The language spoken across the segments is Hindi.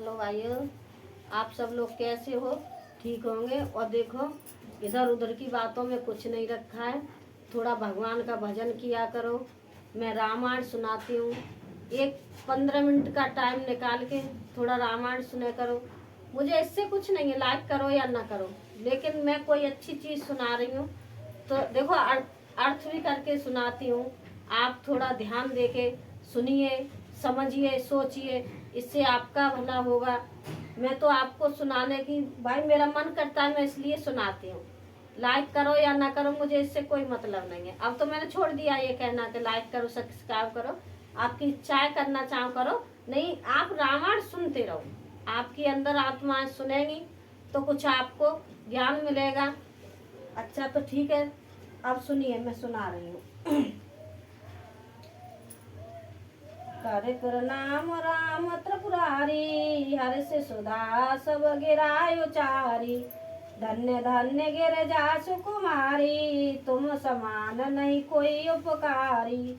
हेलो भाइयों, आप सब लोग कैसे हो? ठीक होंगे। और देखो, इधर उधर की बातों में कुछ नहीं रखा है। थोड़ा भगवान का भजन किया करो। मैं रामायण सुनाती हूँ। एक 15 मिनट का टाइम निकाल के थोड़ा रामायण सुने करो। मुझे इससे कुछ नहीं है, लाइक करो या ना करो, लेकिन मैं कोई अच्छी चीज़ सुना रही हूँ तो देखो अर्थ भी करके सुनाती हूँ। आप थोड़ा ध्यान देके सुनिए, समझिए, सोचिए, इससे आपका भला होगा। मैं तो आपको सुनाने की भाई मेरा मन करता है, मैं इसलिए सुनाती हूँ। लाइक करो या ना करो, मुझे इससे कोई मतलब नहीं है। अब तो मैंने छोड़ दिया ये कहना कि लाइक करो, सब्सक्राइब करो। आपकी इच्छाएं करना चाहो करो, नहीं आप रामायण सुनते रहो। आपकी अंदर आत्माएं सुनेंगी तो कुछ आपको ज्ञान मिलेगा। अच्छा तो ठीक है, अब सुनिए, मैं सुना रही हूँ। करे प्रणाम राम त्रिपुरारी, हर से सुधा सब गिरायो चारी। धन्य धन्य गिरजा सुकुमारी, तुम समान नहीं कोई उपकारी।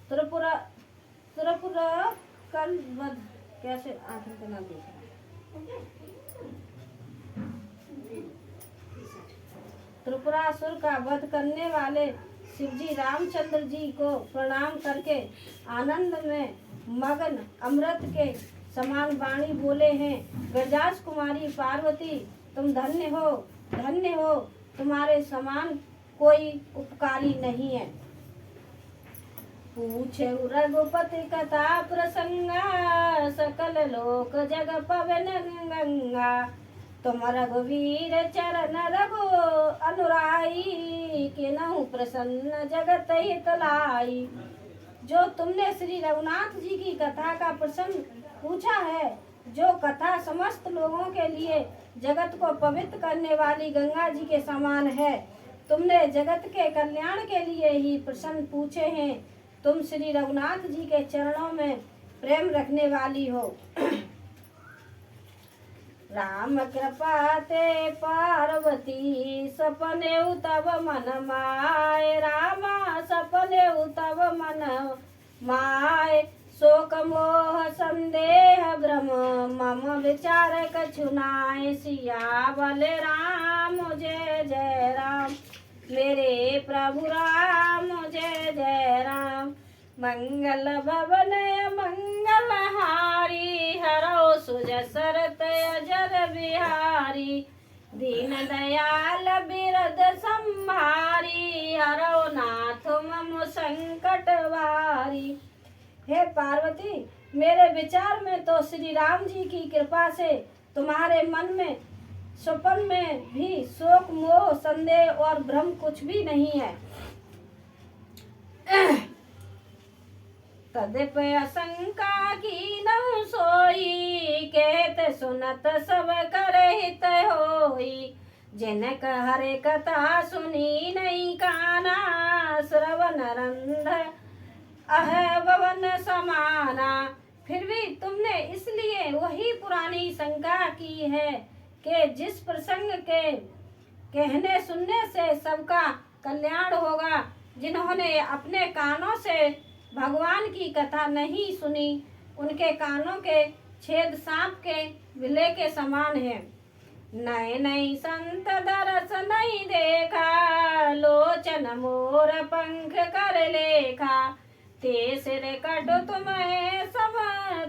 त्रिपुरा त्रिपुरा कल वध, कैसे आखिर का नाम देख रहा है। त्रिपुरासुर का वध करने वाले शिवजी रामचंद्र जी को प्रणाम करके आनंद में मगन अमृत के समान वाणी बोले हैं। गरजास कुमारी पार्वती, तुम धन्य हो, तुम्हारे समान कोई उपकारी नहीं है। पूछे रघुपति कथा प्रसंगा, सकल लोक जग पवन गंगा। तुम रघुवीर चरण रघु अनुराई, किन्हु प्रसन्न जगत हित लाई। जो तुमने श्री रघुनाथ जी की कथा का प्रसंग पूछा है, जो कथा समस्त लोगों के लिए जगत को पवित्र करने वाली गंगा जी के समान है, तुमने जगत के कल्याण के लिए ही प्रश्न पूछे हैं। तुम श्री रघुनाथ जी के चरणों में प्रेम रखने वाली हो। राम कृपा ते पार्वती, सपने तब मन माय। रामा सपने तब मन माय, शोक मोह संदेह भ्रम मम विचार कछु नाय। सिया बल राम जय जय राम, मेरे प्रभु राम जय जय राम। मंगल भवन मंगल हारी, हरो सुजसरत अजर बिहारी। दीन दयाल बिरद संभारी, हरो नाथ मम संकट वारी। हे पार्वती, मेरे विचार में तो श्री राम जी की कृपा से तुम्हारे मन में स्वप्न में भी शोक मोह संदेह और भ्रम कुछ भी नहीं है। तद्यपि शंका की न सोई, कहत सुनत सब कर हित होई। जिनक हरे कथा सुनी नहीं काना, श्रवण रंध अह भवन समाना। फिर भी तुमने इसलिए वही पुरानी शंका की है कि जिस प्रसंग के कहने सुनने से सबका कल्याण होगा। जिन्होंने अपने कानों से भगवान की कथा नहीं सुनी, उनके कानों के छेद सांप के विलय के समान है। नए नई संत दरस नहीं देखा, लोचन मोर पंख कर लेखा। ते सिर कट तुम्हें सब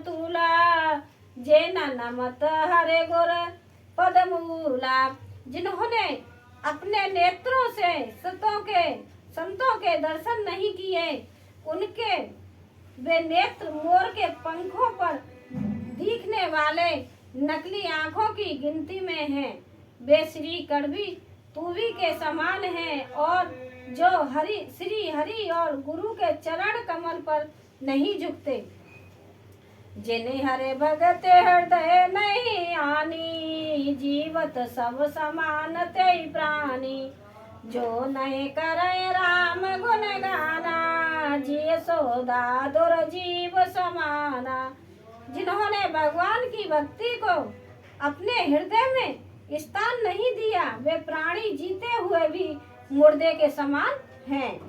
तूला, जे नमत हरे गुर पदमूला। जिन्होंने अपने नेत्रों से संतों के दर्शन नहीं किए, उनके वे नेत्र मोर के पंखों पर दिखने वाले नकली आंखों की गिनती में हैं। वे श्री कड़वी तूवी के समान हैं, और जो श्री हरि और गुरु के चरण कमल पर नहीं झुकते। जिन्हें हरे भगत हृदय नहीं आनी, जीवत सब समान ते प्राणी। जो नहीं करे राम गुण गाना, जिय सोदा दुर जीव समाना। जिन्होंने भगवान की भक्ति को अपने हृदय में स्थान नहीं दिया, वे प्राणी जीते हुए भी मुर्दे के समान हैं।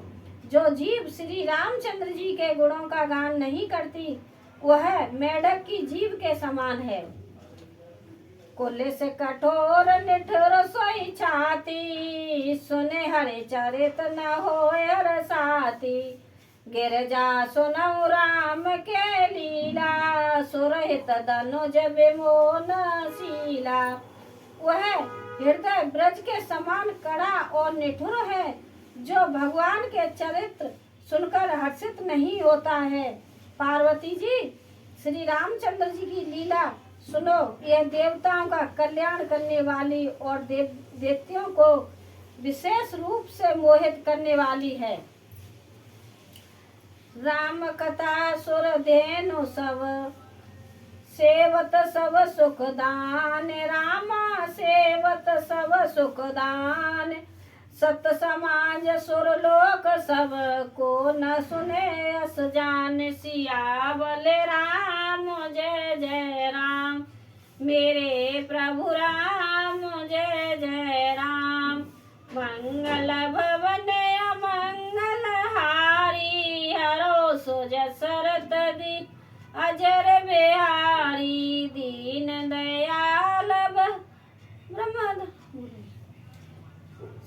जो जीव श्री रामचंद्र जी के गुणों का गान नहीं करती, वह मेढक की जीभ के समान है। कोल्हे से कठोर निठुर सोई छाती, सुने हरे चरित न होए हर साथी। गिरजा सुनऊ राम के लीला, सुरहित धनुज विमोन शीला। वह हृदय ब्रज के समान कड़ा और निठुर है, जो भगवान के चरित्र सुनकर हर्षित नहीं होता है। पार्वती जी, श्री रामचंद्र जी की लीला सुनो। यह देवताओं का कल्याण करने वाली और दैत्यों को विशेष रूप से मोहित करने वाली है। राम कथा सुर धेनु सब, सेवत सब सुख दान। रामा सेवत सब सुख दान, सत समाज सुर लोक सब को न सुने अस जान। सियावले राम जय जय राम, मेरे प्रभु राम जय जय राम। मंगल भवन अमंगल हारी, हरो सुज सरत दी अजर बिहारी। दीन दयाल ब्रह्म।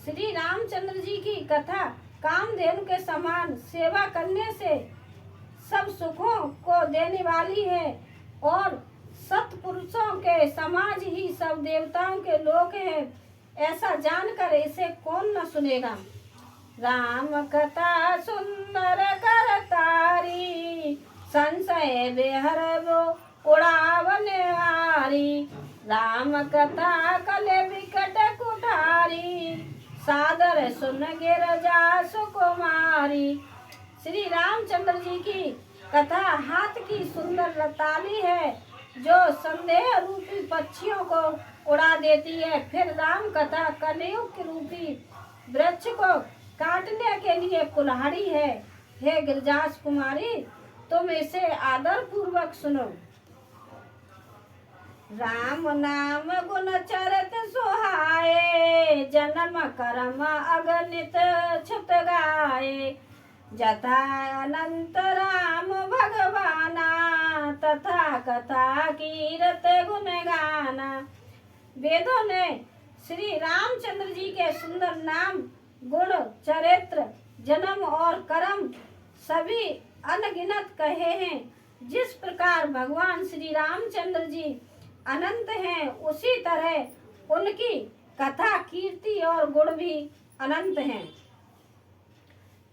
श्री रामचंद्र जी की कथा कामधेनु के समान सेवा करने से सब सुखों को देने वाली है, और सत्पुरुषों के समाज ही सब देवताओं के लोक है। ऐसा जानकर इसे कौन न सुनेगा। राम कथा सुंदर कर तारी, संशय बेहर वो उड़ावन हारी। राम कथा कले विकट कुठारी, सादर सुन गिरजा सुकुमारी। श्री रामचंद्र जी की कथा हाथ की सुंदर रताली है, जो संदेह रूपी पक्षियों को उड़ा देती है। फिर राम कथा कलयुग के रूपी वृक्ष को काटने के लिए कुल्हाड़ी है। हे गिरिजास कुमारी, तुम इसे आदर पूर्वक सुनो। राम नाम गुण चरित सुहाए, जन्म कर्म अगणित छुत गाए। जथा अनंत राम भगवाना, तथा कथा कीरत गुण गाना। वेदों ने श्री रामचंद्र जी के सुंदर नाम, गुण, चरित्र, जन्म और कर्म सभी अनगिनत कहे हैं। जिस प्रकार भगवान श्री रामचंद्र जी अनंत हैं, उसी तरह उनकी कथा, कीर्ति और गुण भी अनंत हैं।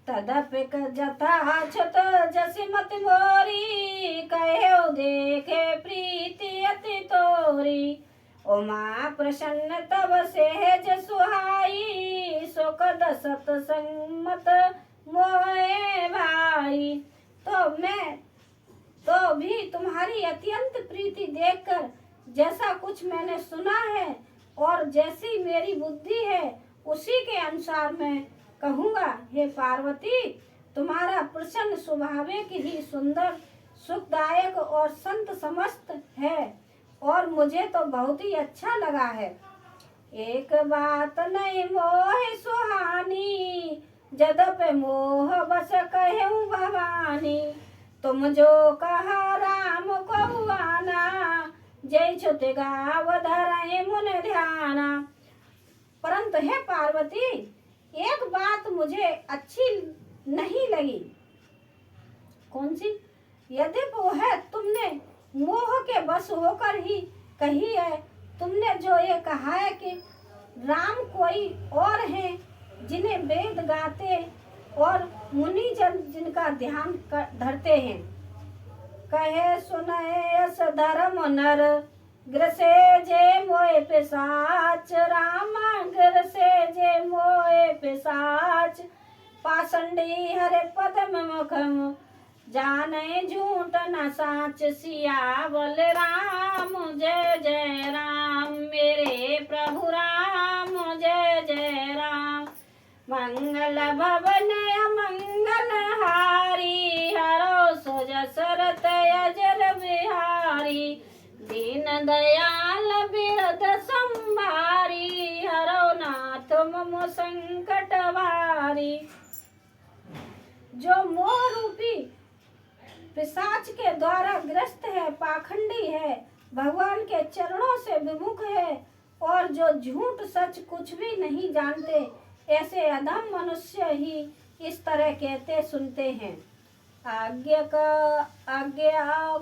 तदपिक जथा छत जसि मत मोरी, कहो देखे प्रीति अति तोरी। उमा प्रसन्न तब सहज सुहाई, सुखद सतसंगत मोहे भाई। तो भी तुम्हारी अत्यंत प्रीति देखकर जैसा कुछ मैंने सुना है और जैसी मेरी बुद्धि है, उसी के अनुसार मैं कहूँगा। हे पार्वती, तुम्हारा प्रसन्न स्वाभाविक ही सुंदर, सुखदायक और संत समस्त है, और मुझे तो बहुत ही अच्छा लगा है। एक बात नहीं मोह सुहानी, जदप मोह बस कहूँ भवानी। तुम जो कहा राम को आना, जय छुत गाव धरे मुन ध्याना। परंतु हे पार्वती, एक बात मुझे अच्छी नहीं लगी। कौन सी? यद्यपि वह तुमने मोह के बस होकर ही कही है। तुमने जो ये कहा है कि राम कोई और हैं, जिन्हें वेद गाते और मुनि जन जिनका ध्यान धरते हैं। कहे सुने अस धर्म नर, ग्रसे जे मोए पिशाच। रामा ग्रसे जे मोए पिशाच, पाषंडी हरे पद्म मुखम, जाने झूठ न साच। सियावल राम जय जय राम, मेरे प्रभु राम जय जय राम। मंगल भवन अमंगल हारी, हरो सुज सरत अजर बिहारी। दीन दयाल बिरद संभारी, हरो नाथ मम संकट वारी। जो मोह रूपी पिशाच के द्वारा ग्रस्त है, पाखंडी है, भगवान के चरणों से विमुख है और जो झूठ सच कुछ भी नहीं जानते, ऐसे अधम मनुष्य ही इस तरह कहते सुनते हैं। आज्ञा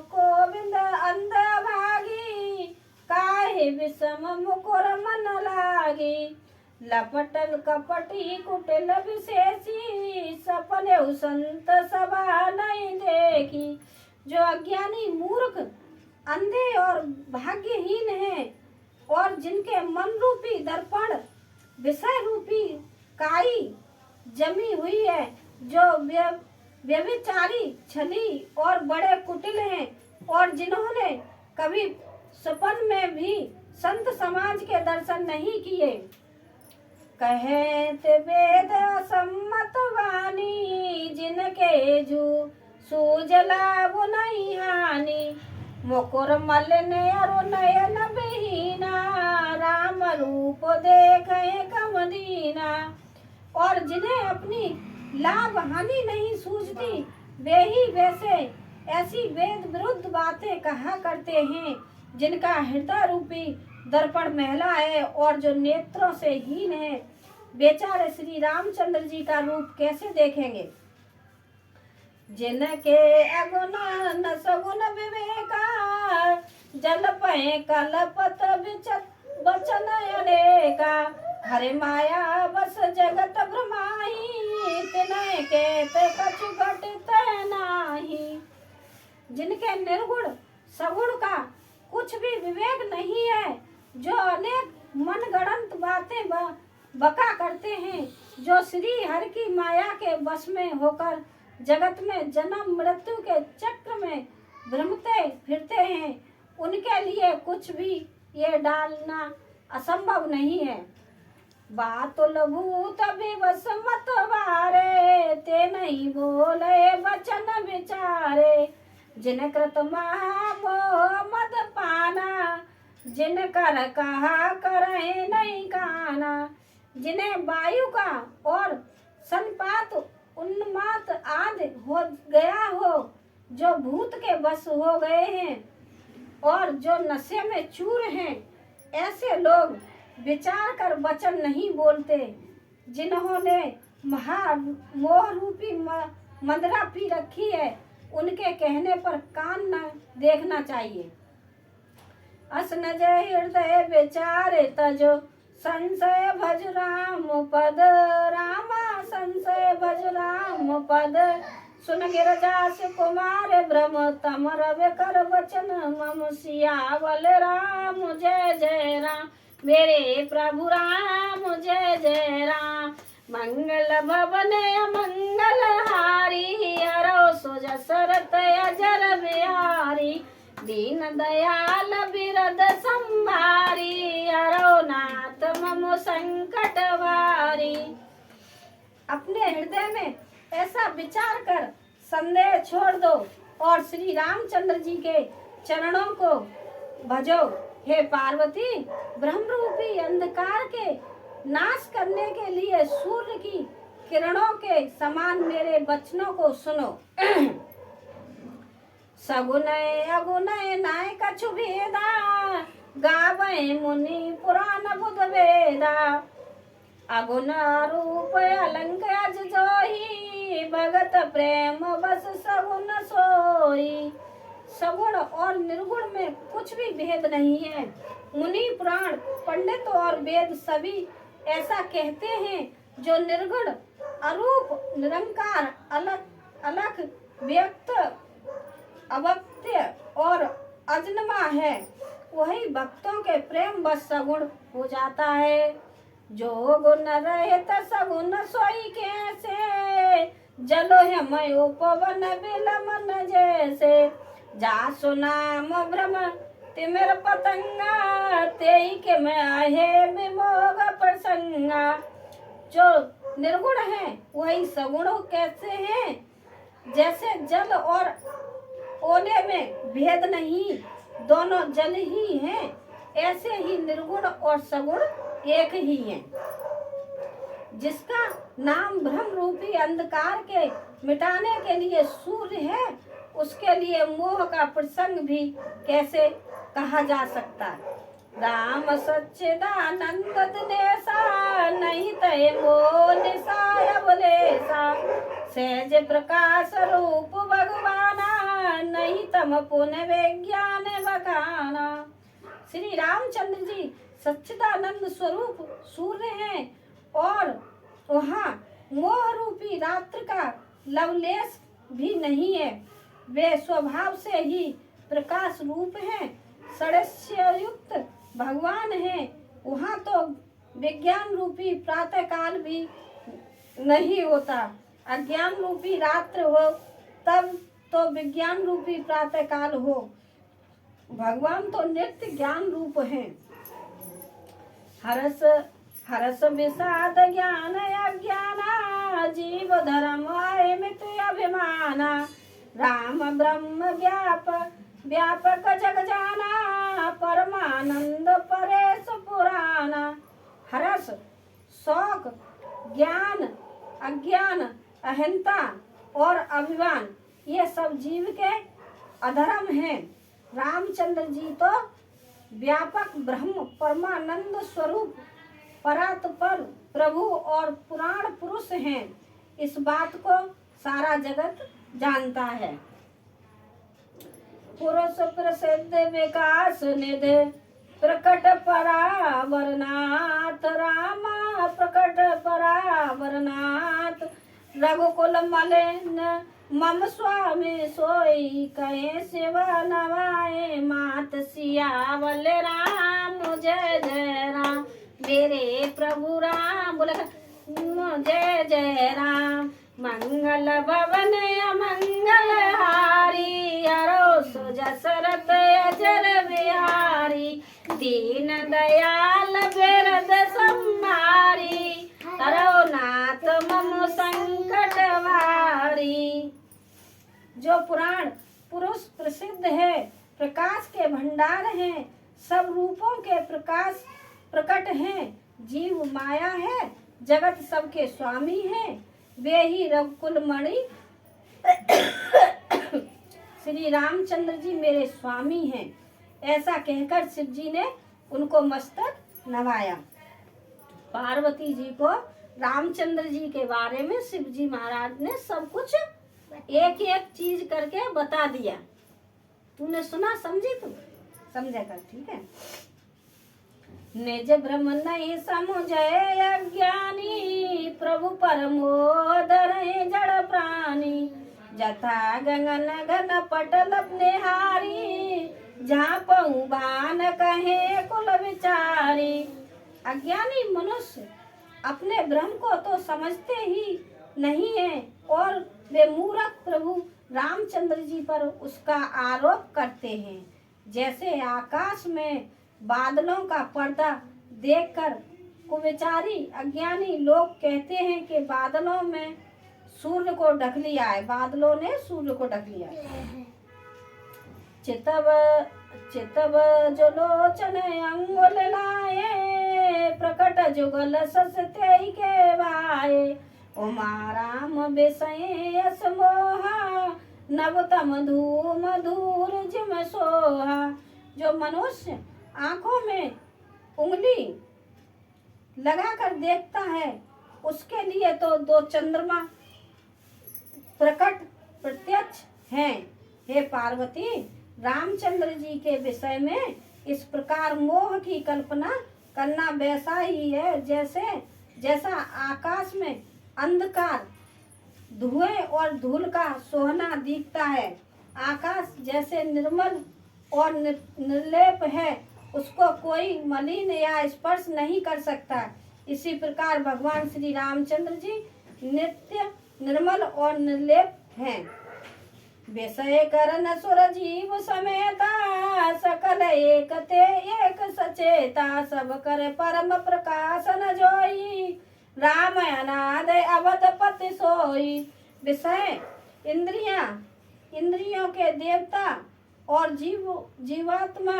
गोविंद अंध भागी, काहे विषम मुकुर मन लागी। लपटल कपटी कुटिल विशेषी, सपने संत सभा नहीं देखी। जो अज्ञानी मूर्ख अंधे और भाग्यहीन हैं और जिनके मन रूपी दर्पण विषय रूपी काई जमी हुई है, जो व्यभिचारी छली और बड़े कुटिल हैं और जिन्होंने कभी सपन में भी संत समाज के दर्शन नहीं किए। कहे वेद असम्मत वाणी, जिनके जू सूजला वो नहीं हानि। मुकुर मलिन अरु नयन विहीना, राम रूप देखे कमदीना। और जिन्हें अपनी लाभ हानि नहीं सूझती, वे ही वैसे ऐसी वेद विरुद्ध बातें कहा करते हैं, जिनका हृदय रूपी दर्पण मैला है और जो नेत्रों से हीन है। बेचारे श्री रामचंद्र जी का रूप कैसे देखेंगे। जिनके अगुण न सगुण विवेका, जल पय कलपत बचन अनेका। हरे माया बस जगत भ्रमाही, तिनय केत कछु घटित नाही। जिनके निर्गुण सगुण का कुछ भी विवेक नहीं है, जो अनेक मनगढ़ंत बातें बका करते हैं, जो श्री हरि की माया के वश में होकर जगत में जन्म मृत्यु के चक्र में भ्रमते फिरते हैं, उनके लिए कुछ भी ये डालना असंभव नहीं है। बातुल भूत विवश मत वारे, ते नहीं बोले वचन विचारे। जिन कृत महामोह मद पाना, जिन कर कहा करे नहीं काना। जिन्हें वायु का और संपात उन्माद आदि हो गया हो, जो भूत के वश हो गए हैं और जो नशे में चूर हैं, ऐसे लोग विचार कर वचन नहीं बोलते। जिन्होंने महामोह रूपी मदिरा पी रखी है, उनके कहने पर कान न देखना चाहिए। असन जय हृदय विचारे तजो, संशय भज राम पद। रामा संशय भज राम पद, सुन गिरजास कुमार ब्रह्म। तम रवि कर वचन मम सियावल राम। जय जय राम मेरे प्रभु राम, जय जय राम। मंगल भवन मंगल हारी, हरो सो जसरत अजर बिहारी। दीन दयाल बिरद संभारी, हरो नाथ मम संकट वारी। अपने हृदय में ऐसा विचार कर संदेह छोड़ दो और श्री रामचंद्र जी के चरणों को भजो। हे पार्वती, ब्रह्म रूपी अंधकार के नाश करने के लिए सूर्य की किरणों के समान मेरे वचनों को सुनो। सगुनय अगुनय नाय कछु भेदा, गावै मुनि पुराण बुध वेदा। अगुण रूप अलंक अज जोही, भगत प्रेम बस सगुन सोई। सगुण और निर्गुण में कुछ भी भेद नहीं है। मुनि पुराण पंडित और वेद सभी ऐसा कहते हैं, जो निर्गुण अरूप निरंकार अलख व्यक्त अव्यक्त और अजन्मा है, वही भक्तों के प्रेम बस सगुण हो जाता है। जो गुण रहित सगुण सोई कैसे, जलो है मयो पवन बिलमन जैसे। जा सुनाम भ्रम तिमिर पतंगा, तेई के में आहे विमोग प्रसंगा। जो निर्गुण है वही सगुण कैसे हैं, जैसे जल और ओले में भेद नहीं, दोनों जल ही हैं, ऐसे ही निर्गुण और सगुण एक ही हैं। जिसका नाम ब्रह्म रूपी अंधकार के मिटाने के लिए सूर्य है, उसके लिए मोह का प्रसंग भी कैसे कहा जा सकता है। राम सच्चिदानंद देसा नहीं तय मोह निसाय बोलेसा सहज प्रकाश रूप भगवाना नहीं तम पुण्य विज्ञान बखाना। श्री रामचंद्र जी सच्चिदानंद स्वरूप सूर्य हैं और वहाँ मोह रूपी रात्र का लवलेश भी नहीं है। वे स्वभाव से ही प्रकाश रूप हैं, षड्स्य युक्त भगवान हैं। वहाँ तो विज्ञान रूपी प्रातः काल भी नहीं होता। अज्ञान रूपी रात्र हो तब तो विज्ञान रूपी प्रातः काल हो। भगवान तो नित्य ज्ञान रूप हैं। हरस हरस विषाद ज्ञान अज्ञाना जीव धर्म अमित अभिमाना राम ब्रह्म व्यापक जग जाना परमानंद परेश पुराना। हरस शौक ज्ञान अज्ञान अहंता और अभिमान ये सब जीव के अधर्म हैं। रामचंद्र जी तो व्यापक ब्रह्म परमानंद स्वरूप परात्पर प्रभु और पुराण पुरुष हैं। इस बात को सारा जगत जानता है। पुरुष प्रसिद्ध विकास निधि प्रकट परावरनाथ रामा प्रकट परावरनाथ रघुकुल मलिन मम स्वामी सोई कहे शिव नवाए मात सियावल राम जय जय राम मेरे प्रभु राम बोले जय जय राम। मंगल भवन अमंगल हारी अरोस जसरथ अजर बिहारी दीन दयाल बिरद संहारी करो नाथ मम संकट वारी। जो पुराण पुरुष प्रसिद्ध है, प्रकाश के भंडार हैं, सब रूपों के प्रकाश प्रकट हैं, जीव माया है, जगत सबके स्वामी हैं, वे ही रघुकुल मणि श्री रामचंद्र जी मेरे स्वामी हैं। ऐसा कहकर शिव जी ने उनको मस्तक नवाया। पार्वती जी को रामचंद्र जी के बारे में शिव जी महाराज ने सब कुछ एक एक चीज करके बता दिया। तूने सुना, समझी? तू समझा कर, ठीक है। निज भ्रम नहीं समुझे अज्ञानी प्रभु परमोदर जड़ प्राणी जथा गगन घन पटल निहारी जहाँ पहु भान कहे कुल विचारी। अज्ञानी मनुष्य अपने भ्रम को तो समझते ही नहीं है और वे मूर्ख प्रभु रामचंद्र जी पर उसका आरोप करते हैं। जैसे आकाश में बादलों का पर्दा देखकर कुविचारी अज्ञानी लोग कहते हैं कि बादलों में सूर्य को ढक लिया है, बादलों ने सूर्य को ढक लिया है। चितव चितव जो लोचन अंगुल लाए प्रकट जुगल सस्ते के भाए उमा राम विषय यस मोहा नवतम धूम धूर जिम सोहा। जो मनुष्य आंखों में उंगली लगाकर देखता है उसके लिए तो दो चंद्रमा प्रकट प्रत्यक्ष हैं। हे पार्वती, रामचंद्र जी के विषय में इस प्रकार मोह की कल्पना करना वैसा ही है जैसा आकाश में अंधकार धुएं और धूल का सोहना दिखता है। आकाश जैसे निर्मल और निर्लेप है, उसको कोई मलिन या स्पर्श नहीं कर सकता। इसी प्रकार भगवान श्री रामचंद्र जी नित्य निर्मल और निर्लेप हैं। विषय करन सुर जीव समेता सकल एक ते एक सचेता सब कर परम प्रकाशन जोई राम अनाद अवधपति सोई। विषय इंद्रियों के देवता और जीवात्मा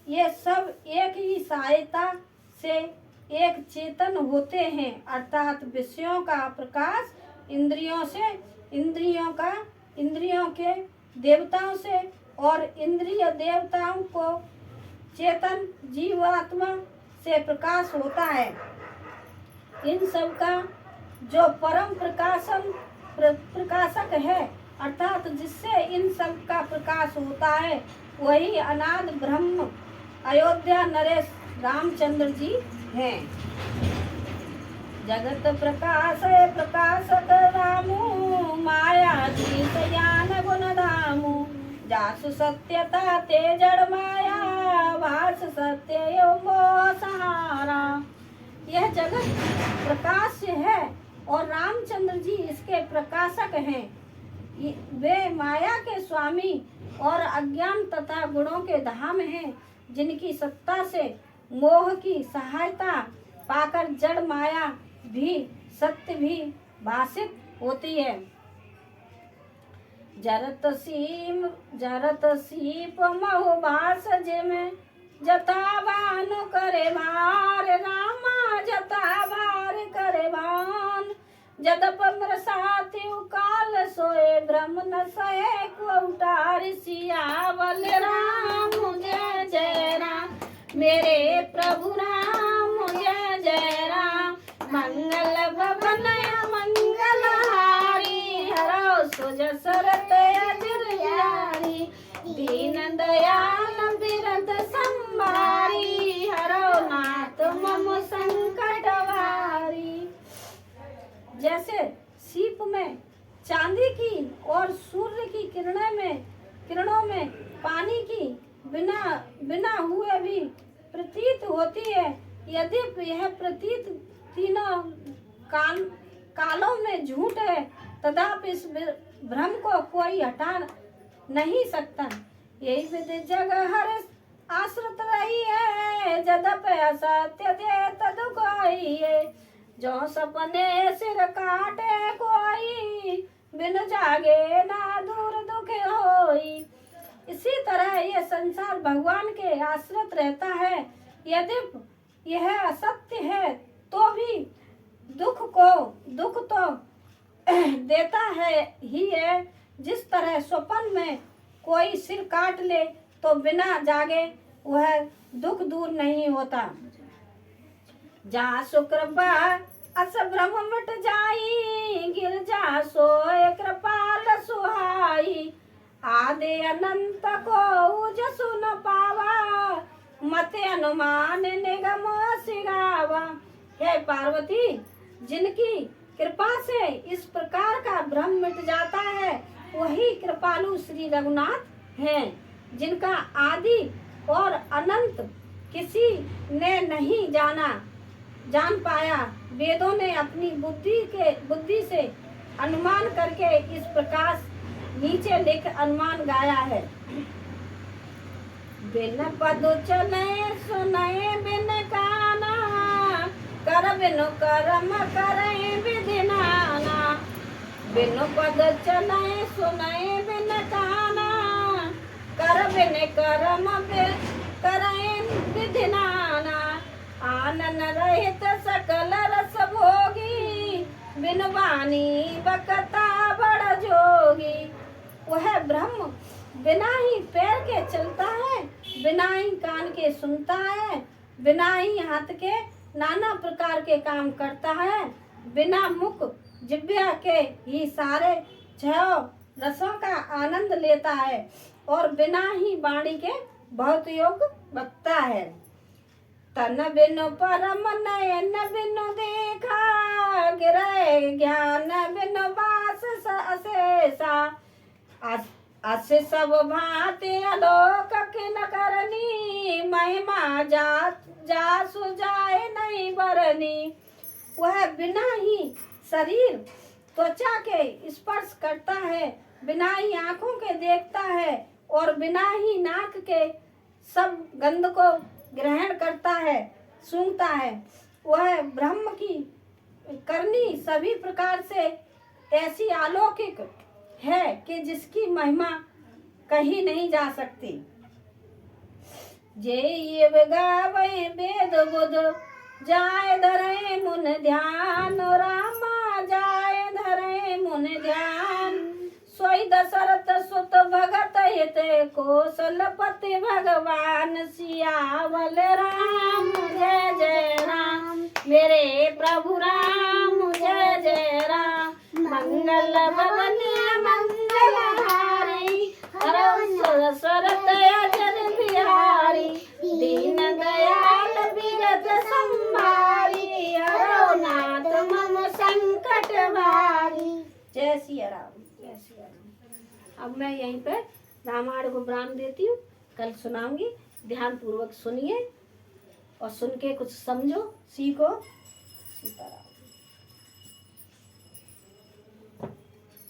ये सब एक ही सहायता से एक चेतन होते हैं, अर्थात विषयों का प्रकाश इंद्रियों के देवताओं से और इंद्रिय देवताओं को चेतन जीवात्मा से प्रकाश होता है। इन सब का जो परम प्रकाशक है, अर्थात जिससे इन सब का प्रकाश होता है, वही अनाद ब्रह्म अयोध्या नरेश रामचंद्र जी हैं। जगत प्रकाश प्रकाशक रामू, माया जी सयान गुण धामू, जासु सत्यता ते जड़ माया, भास सत्य योगो सहारा। यह जगत प्रकाश है और रामचंद्र जी इसके प्रकाशक हैं। वे माया के स्वामी और अज्ञान तथा गुणों के धाम हैं, जिनकी सत्ता से मोह की सहायता पाकर जड़ माया भी सत्य भी भाषित होती है। जरत सीप महु भास जिमें, जता भानु करे भार रामा, जता भार करे भान। जदप मृषाति काल सोए, ब्रह्म न सहे को उतार, सियावल राम जय जय राम, मेरे प्रभु राम जय जय राम। मंगल भवन मंगलहारी, हरो सुज सरत अजिर यारी, दीन दयाल बिरद संभारी, हरो नाथ मम संकट वारी। जैसे सीप में चांदी की और सूर्य की किरणों में पानी की बिना हुए भी प्रतीत होती है, यद्यपि यह प्रतीत तीनों कालों में झूठ है, तथापि इस भ्रम को कोई हटा नहीं सकता। यही विधि जग हर आश्रित रही है, जदप असत्य दे तद कोई है, जो सपने सिर काटे कोई, बिन जागे ना दूर दुख होई। इसी तरह यह संसार भगवान के आश्रित रहता है, यद्यपि यह असत्य है तो भी दुख तो देता है ही है। जिस तरह स्वप्न में कोई सिर काट ले तो बिना जागे वह दुख दूर नहीं होता। जा सुकृपा अस भ्रम मिट जाई, गिर जा सोए कृपाल सुहाई, आदि अनंत को जसु न पावा, मते अनुमान निगम सिगावा। हे पार्वती, जिनकी कृपा से इस प्रकार का भ्रम मिट जाता है, वही कृपालु श्री रघुनाथ हैं, जिनका आदि और अनंत किसी ने नहीं जान पाया। वेदों ने अपनी बुद्धि से अनुमान करके इस प्रकाश नीचे लिख अनुमान गाया है। बिन पद चले सुनए बिन काना, कर बिनु कर्म करे विधि नाना। बिनु पद चले सुनए बिन काना, कर बिन कर्म करे विधि नाना। आनन रहित सकल रस भोगी, बिन वाणी बकता बड़ जोगी। वह ब्रह्म बिना ही पैर के चलता है, बिना ही कान के सुनता है, बिना ही हाथ के नाना प्रकार के काम करता है, बिना मुख जिह्वा के ही सारे छह रसों का आनंद लेता है, और बिना ही वाणी के बहुत योग बकता है। तन बिनु परम नयन बिनु देखा, गिरे ज्ञान बिनु वास अशेषा। अस सब भांति आलोक किन करनी, महिमा जा सुजाए नहीं बरनी। वह बिना ही शरीर त्वचा के स्पर्श करता है, बिना ही आंखों के देखता है, और बिना ही नाक के सब गंध को ग्रहण करता है, सूंघता है। वह ब्रह्म की करनी सभी प्रकार से ऐसी अलौकिक है कि जिसकी महिमा कहीं नहीं जा सकती। जे ये गावे वेद बुध, जाय धरे मुन ध्यान, रामा जाय धरे मुन ध्यान। सोई दशरथ सुत भगत हित कौशलपति भगवान सियावल राम जय जय राम। मेरे प्रभु राम जय जय राम। मंगल भवन मंगलहारी दशरथ अजर बिहारी। दीन दयाल विरत संभारी हरो नाथ मम संकट भारी। जय सिया राम जय सिया राम। अब मैं यहीं पे रामायण को विराम देती हूँ, कल सुनाऊंगी। ध्यान पूर्वक सुनिए और सुन के कुछ समझो, सीखो। सीताराम।